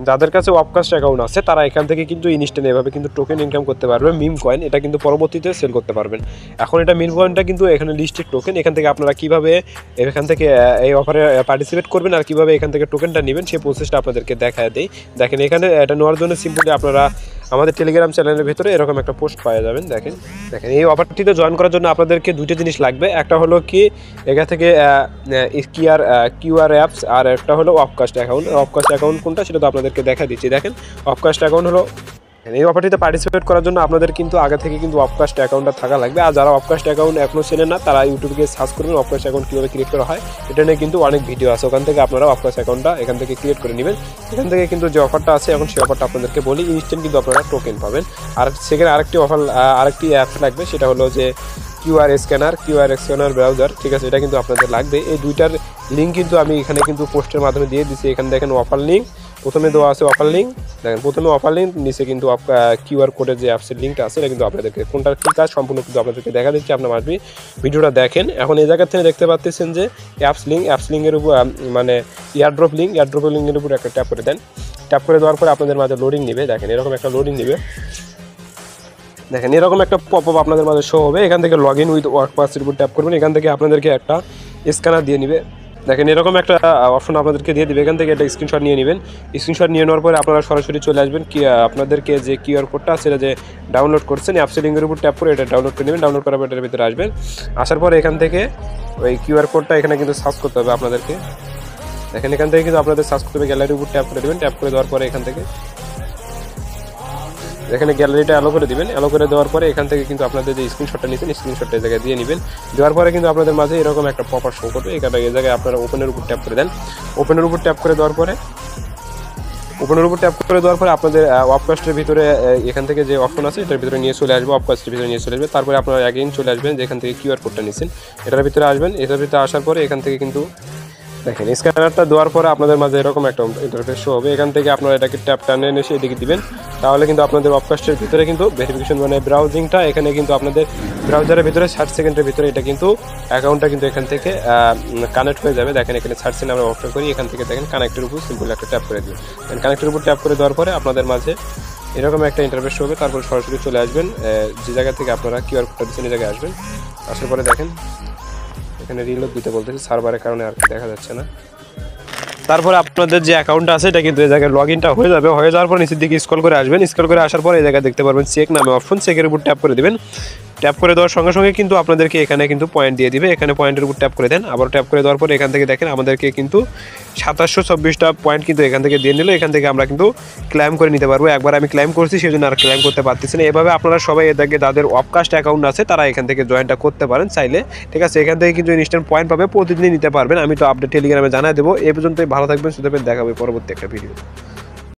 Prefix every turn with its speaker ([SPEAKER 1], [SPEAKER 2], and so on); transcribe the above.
[SPEAKER 1] যাদের কাছে অফকাস্ট অ্যাকাউন্ট আছে তারা এখান থেকে কিন্তু ইনস্ট্যান্ট এভাবে কিন্তু টোকেন ইনকাম করতে পারবে মিম কয়েন, এটা কিন্তু পরবর্তীতে সেল করতে পারবেন। এখন এটা মিম কয়েনটা কিন্তু এখানে লিস্টেড টোকেন, এখান থেকে আপনারা কীভাবে এখান থেকে এই অফারে পার্টিসিপেট করবেন আর কীভাবে এখান থেকে টোকেনটা নেবেন সেই প্রসেসটা আপনাদেরকে দেখায় দেই। দেখেন এখানে এটা নেওয়ার জন্য সিম্পলি আপনারা আমাদের টেলিগ্রাম চ্যানেলের ভিতরে এরকম একটা পোস্ট পাওয়া যাবেন। দেখেন এই অফারটিতে জয়েন করার জন্য আপনাদেরকে দুইটা জিনিস লাগবে, একটা হলো কি এখান থেকে কিউআর অ্যাপস, আর একটা হলো অফকাস্ট অ্যাকাউন্ট। অফকাস্ট অ্যাকাউন্ট কোনটা সেটা তো আপনাদেরকে দেখা দিচ্ছি। দেখেন অফকাস্ট অ্যাকাউন্ট হলো এই অফারটিতে পার্টিসিপেট করার জন্য আপনাদের কিন্তু আগে থেকে কিন্তু অফকাস্ট অ্যাকাউন্টটা থাকা লাগবে। আর যারা অফকাস্ট অ্যাকাউন্ট এখনও চেনেন না তারা ইউটিউবে গিয়ে সার্চ করবেন অফকাস্ট অ্যাকাউন্ট কীভাবে ক্রিয়েট করা হয়, এটা নিয়ে কিন্তু অনেক ভিডিও আছে, ওখান থেকে আপনারা অফকাস্ট অ্যাকাউন্টটা এখান থেকে ক্রিয়েট করে নেবেন। এখান থেকে কিন্তু যে অফারটা আছে এখন সেই অফারটা আপনাদেরকে বলি, ইনস্ট্যান্ট কিন্তু আপনারা টোকেন পাবেন। আর সেখানে আরেকটি অ্যাপস লাগবে, সেটা হলো যে কিউআর স্ক্যানার ব্রাউজার, ঠিক আছে, এটা কিন্তু আপনাদের লাগবে। এই দুইটার লিঙ্ক কিন্তু আমি এখানে কিন্তু পোস্টের মাধ্যমে দিয়ে দিচ্ছি। এখানে দেখেন অফার লিঙ্ক, প্রথমে দেওয়া আছে অফার লিঙ্ক, দেখেন প্রথমে অফার লিঙ্ক, নিচে কিন্তু কিউআর কোডের যে অ্যাপসের লিঙ্কটা আছে এটা কিন্তু আপনাদেরকে কোনটার কী কাজ সম্পূর্ণ কিন্তু আপনাদেরকে দেখা দিচ্ছি, আপনার মাসবি ভিডিওটা দেখেন। এখন এই জায়গা থেকে দেখতে পাচ্ছেন যে অ্যাপস লিঙ্কের উপর মানে এয়ারড্রপের লিঙ্কের উপর একটা ট্যাপ করে দেন। ট্যাপ করে দেওয়ার পরে আপনাদের মাঝে লোডিং নেবে, দেখেন এরকম একটা লোডিং নেবে, দেখেন এরকম একটা পপ আপ আপনাদের মাঝে শো হবে। এখান থেকে লগ ইন উইথ ওয়ার্কপাসের উপর ট্যাপ করবেন, এখান থেকে আপনাদেরকে একটা স্ক্যানার দিয়ে নেবে। দেখেন এরকম একটা অপশন আপনাদেরকে দিয়ে দেবে, এখান থেকে একটা স্ক্রিনশট নিয়ে নেবেন। স্ক্রিনশট নিয়ে নেওয়ার পরে আপনারা সরাসরি চলে আসবেন কি আপনাদেরকে যে কিউআর কোডটা সেটা যে ডাউনলোড করছেন অ্যাপস লিঙ্কের উপর ট্যাপ করে এটা ডাউনলোড করে নেবেন। ডাউনলোড করার পর এটার ভিতরে আসবেন, আসার পরে এখান থেকে ওই কিউআর কোডটা এখানে কিন্তু সার্চ করতে হবে আপনাদেরকে। দেখেন এখান থেকে কিন্তু আপনাদের সার্চ করতে হবে, গ্যালারির উপর ট্যাপ করে দেবেন। ট্যাপ করে দেওয়ার পরে এখান থেকে এখানে গ্যালারিটা অ্যালো করে দিবেন। অ্যালো করে দেওয়ার পরে এখান থেকে কিন্তু আপনাদের যে স্ক্রিনশটটা নিচ্ছেন স্ক্রিনশটটা এই জায়গায় দিয়ে নেবেন। দেওয়ার পরে কিন্তু আপনাদের মাঝে এরকম একটা পপার শো করবে, এই জায়গায় আপনারা ওপেনের উপর ট্যাপ করে দেন। ওপেনের উপর ট্যাপ করে দেওয়ার পরে আপনাদের অফকাস্টের ভিতরে এখান থেকে যে অপশন আছে এটার ভিতরে নিয়ে চলে আসবে, অফকাস্টের ভিতরে নিয়ে চলে আসবে। তারপরে আপনারা অ্যাগেইন চলে আসবেন যেখান থেকে কিউআর কোডটা নিচ্ছেন এটার ভিতরে আসবেন। এটার ভিতরে আসার পরে এখান থেকে কিন্তু দেখেন স্ক্যানারটা দেওয়ার পরে আপনাদের মাঝে এরকম একটা ইন্টারফেস শো হবে, এখান থেকে আপনারা এটাকে ট্যাপ টানে এসে এদিকে দিবেন। তাহলে কিন্তু আপনাদের অফকাস্টের ভিতরে কিন্তু ভেরিফিকেশন মানে ব্রাউজিংটা এখানে কিন্তু আপনাদের ব্রাউজারের ভিতরে 60 সেকেন্ডের ভিতরে এটা কিন্তু অ্যাকাউন্টটা কিন্তু এখান থেকে কানেক্ট হয়ে যাবে। দেখেন এখানে 60 সেকেন্ড আমরা অপশন করি, এখান থেকে দেখেন কানেক্টের উপর সিম্পল একটা ট্যাপ করে দিন। কানেক্টের উপর ট্যাপ করে দেওয়ার পরে আপনাদের মাঝে এরকম একটা ইন্টারফেস হবে। তারপর সরাসরি চলে আসবেন যে জায়গা থেকে আপনারা কিউআর কোডটা দিচ্ছেন এই জায়গায় আসবেন। আসার পরে দেখেন এখানে রিলোড দিতে বলতেছি, সার্ভারের কারণে আর কি দেখা যাচ্ছে না। তারপরে আপনাদের যে অ্যাকাউন্টটা আছে এটা কিন্তু এই জায়গায় লগ ইনটা হয়ে যাবে। হয়ে যাওয়ার পর নিচের দিকে স্ক্রল করে আসবেন। স্ক্রল করে আসার পর এই জায়গায় দেখতে পারবেন চেক নামে অপশন, চেকের উপর ট্যাপ করে দেবেন। ট্যাপ করে দেওয়ার সঙ্গে সঙ্গে কিন্তু আপনাদেরকে এখানে কিন্তু পয়েন্ট দিয়ে দিবে, এখানে পয়েন্টের উপর ট্যাপ করে দেন। আবার ট্যাপ করে দেওয়ার পর এখান থেকে দেখেন আমাদেরকে কিন্তু 2724টা পয়েন্ট কিন্তু এখান থেকে দিয়ে নিল। এখান থেকে আমরা কিন্তু ক্লেম করে নিতে পারবো। একবার আমি ক্লেম করছি সেই জন্য আর ক্লেম করতে পারতেছি না। এভাবে আপনারা সবাই এদেরকে যাদের অফকাস্ট অ্যাকাউন্ট আছে তারা এখান থেকে জয়েনটা করতে পারেন চাইলে, ঠিক আছে। এখান থেকে কিন্তু ইনস্ট্যান্ট পয়েন্ট পাবে, প্রতিদিনই নিতে পারবেন। আমি তো আপডেট টেলিগ্রামে জানাই দেবো। এই পর্যন্তই, ভালো থাকবেন, সুতরাং দেখাবে পরবর্তী একটা ভিডিও।